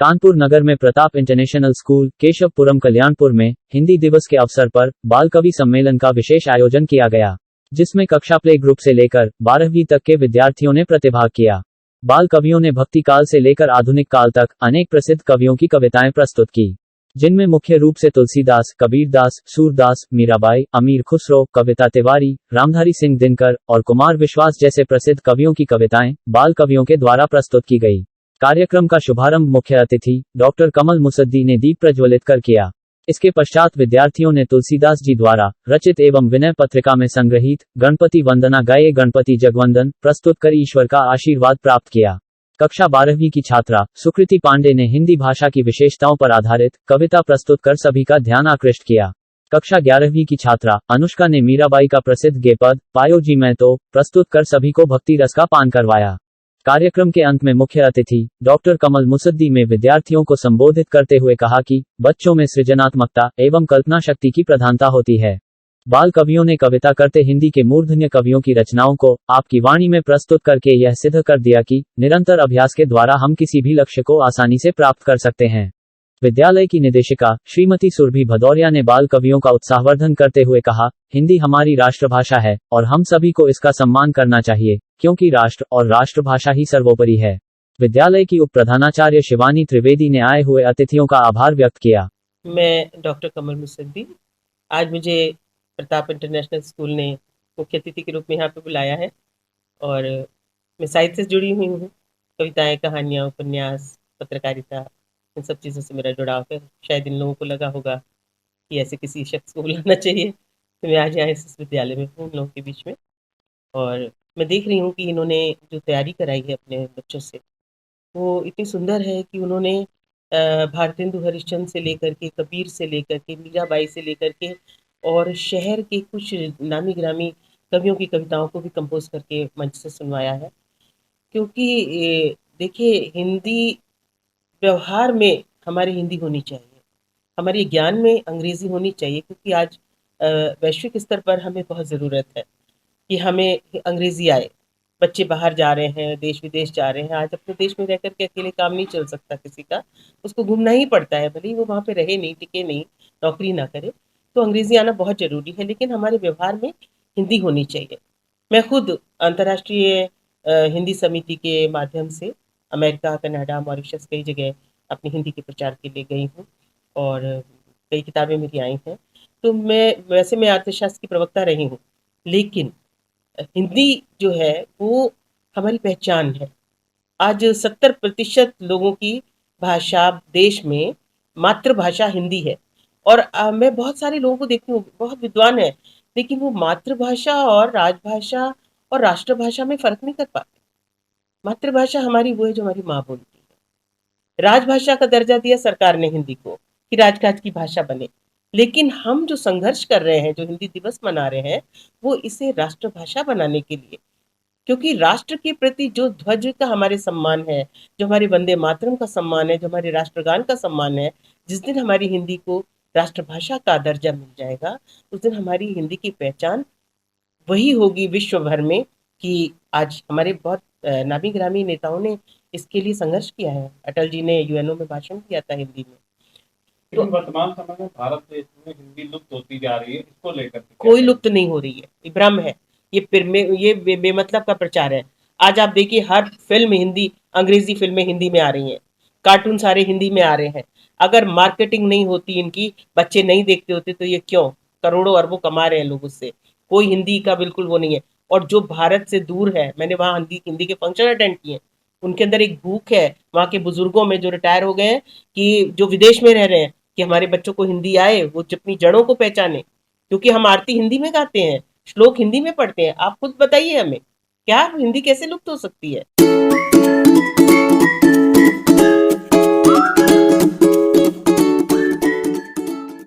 कानपुर नगर में Pratap international school Keshavpuram Kalyanpur में हिंदी दिवस के अवसर पर बाल कवि सम्मेलन का विशेष आयोजन किया गया, जिसमें कक्षा प्ले ग्रुप से लेकर 12वीं तक के विद्यार्थियों ने प्रतिभाग किया। बाल कवियों ने भक्ति काल से लेकर आधुनिक काल तक अनेक प्रसिद्ध कवियों की कविताएं प्रस्तुत की, जिनमें मुख्य रूप से तुलसीदास, कबीरदास, सूरदास, मीराबाई, अमीर खुसरो, कविता तिवारी, रामधारी सिंह दिनकर और कुमार विश्वास जैसे प्रसिद्ध कवियों की कविताएं बाल कवियों के द्वारा प्रस्तुत की गई। कार्यक्रम का शुभारंभ मुख्य अतिथि डॉक्टर कमल मुसद्दी ने दीप प्रज्वलित कर किया। इसके पश्चात विद्यार्थियों ने तुलसीदास जी द्वारा रचित एवं विनय पत्रिका में संग्रहित गणपति वंदना गाये गणपति जगवंदन प्रस्तुत कर ईश्वर का आशीर्वाद प्राप्त किया। कक्षा 12वीं की छात्रा सुकृति पांडे ने हिंदी भाषा की विशेषताओं पर आधारित कविता प्रस्तुत कर सभी का ध्यान आकृष्ट किया। कक्षा 11वीं की छात्रा अनुष्का ने मीराबाई का प्रसिद्ध गेपद पायो जी मैं तो प्रस्तुत कर सभी को भक्ति रस का पान करवाया। कार्यक्रम के अंत में मुख्य अतिथि डॉक्टर कमल मुसद्दी में विद्यार्थियों को संबोधित करते हुए कहा कि बच्चों में सृजनात्मकता एवं कल्पना शक्ति की प्रधानता होती है। बाल कवियों ने कविता करते हिंदी के मूर्धन्य कवियों की रचनाओं को आपकी वाणी में प्रस्तुत करके यह सिद्ध कर दिया कि निरंतर अभ्यास के द्वारा हम किसी भी लक्ष्य को आसानी से प्राप्त कर सकते हैं। विद्यालय की निदेशिका श्रीमती सुरभि भदौरिया ने बाल कवियों का उत्साहवर्धन करते हुए कहा, हिंदी हमारी राष्ट्रभाषा है और हम सभी को इसका सम्मान करना चाहिए, क्योंकि राष्ट्र और राष्ट्रभाषा ही सर्वोपरि है। विद्यालय की उप प्रधानाचार्य शिवानी त्रिवेदी ने आए हुए अतिथियों का आभार व्यक्त किया। मैं डॉक्टर कमल मुसद्दी, आज मुझे प्रताप इंटरनेशनल स्कूल ने मुख्य अतिथि के रूप में यहाँ पे बुलाया है और मैं साहित्य से जुड़ी हुई हूँ। कविताएं, कहानियाँ, उपन्यास, पत्रकारिता, इन सब चीज़ों से मेरा जुड़ाव है। शायद इन लोगों को लगा होगा कि ऐसे किसी शख्स को बुलाना चाहिए, तो मैं आज यहाँ इस विद्यालय में हूँ उन लोगों के बीच में। और मैं देख रही हूँ कि इन्होंने जो तैयारी कराई है अपने बच्चों से, वो इतनी सुंदर है कि उन्होंने भारतेंदु हरिश्चंद्र से लेकर के, कबीर से लेकर के, मीराबाई से लेकर के और शहर के कुछ नामी गिरामी कवियों की कविताओं को भी कंपोज करके मंच से सुनवाया है। क्योंकि देखिए, हिंदी व्यवहार में हमारी हिंदी होनी चाहिए, हमारे ज्ञान में अंग्रेज़ी होनी चाहिए, क्योंकि आज वैश्विक स्तर पर हमें बहुत ज़रूरत है कि हमें अंग्रेज़ी आए। बच्चे बाहर जा रहे हैं, देश-विदेश जा रहे हैं। आज अपने देश में रह कर के अकेले काम नहीं चल सकता किसी का, उसको घूमना ही पड़ता है, भले ही वो वहाँ पे रहे नहीं, टिके नहीं, नौकरी ना करे। तो अंग्रेज़ी आना बहुत ज़रूरी है, लेकिन हमारे व्यवहार में हिंदी होनी चाहिए। मैं खुद अंतर्राष्ट्रीय हिंदी समिति के माध्यम से अमेरिका, कनाडा, मॉरिशस कई जगह अपनी हिंदी के प्रचार के लिए गई हूँ और कई किताबें मेरी आई हैं। तो मैं अर्थशास्त्र की प्रवक्ता रही हूँ, लेकिन हिंदी जो है वो हमारी पहचान है। आज 70% लोगों की भाषा देश में मातृभाषा हिंदी है और मैं बहुत सारे लोगों को देखती हूँ, बहुत विद्वान है, लेकिन वो मातृभाषा और राजभाषा और राष्ट्रभाषा में फ़र्क नहीं कर पाते। मातृभाषा हमारी वो है जो हमारी माँ बोलती है। राजभाषा का दर्जा दिया सरकार ने हिंदी को कि राजकाज की भाषा बने, लेकिन हम जो संघर्ष कर रहे हैं, जो हिंदी दिवस मना रहे हैं, वो इसे राष्ट्रभाषा बनाने के लिए, क्योंकि राष्ट्र के प्रति जो ध्वज का हमारे सम्मान है, जो हमारे वंदे मातरम का सम्मान है, जो हमारे राष्ट्रगान का सम्मान है, जिस दिन हमारी हिंदी को राष्ट्रभाषा का दर्जा मिल जाएगा, उस दिन हमारी हिंदी की पहचान वही होगी विश्व भर में कि आज हमारे बहुत नामी गिरामी नेताओं ने इसके लिए संघर्ष किया है। अटल जी ने यूएनओ में भाषण दिया था हिंदी में। लेकिन वर्तमान समय में भारत देश में हिंदी लुप्त होती जा रही है, इसको लेकर कोई लुप्त नहीं हो रही है, ये भ्रम है, ये बेमतलब का प्रचार है। आज आप देखिए, हर फिल्म हिंदी, अंग्रेजी फिल्में हिंदी में आ रही हैं, कार्टून सारे हिंदी में आ रहे हैं। अगर मार्केटिंग नहीं होती इनकी, बच्चे नहीं देखते होते, तो ये क्यों? करोड़ों अरबों कमा रहे हैं लोग उससे। कोई हिंदी का बिल्कुल वो नहीं है। और जो भारत से दूर है, मैंने वहाँ हिंदी के फंक्शन अटेंड किए, उनके अंदर एक भूख है वहाँ के बुजुर्गों में जो रिटायर हो गए हैं, कि जो विदेश में रह रहे हैं, कि हमारे बच्चों को हिंदी आए, वो अपनी जड़ों को पहचाने। क्योंकि हम आरती हिंदी में गाते हैं, श्लोक हिंदी में पढ़ते हैं। आप खुद बताइए हमें, क्या हिंदी कैसे लुप्त हो सकती है?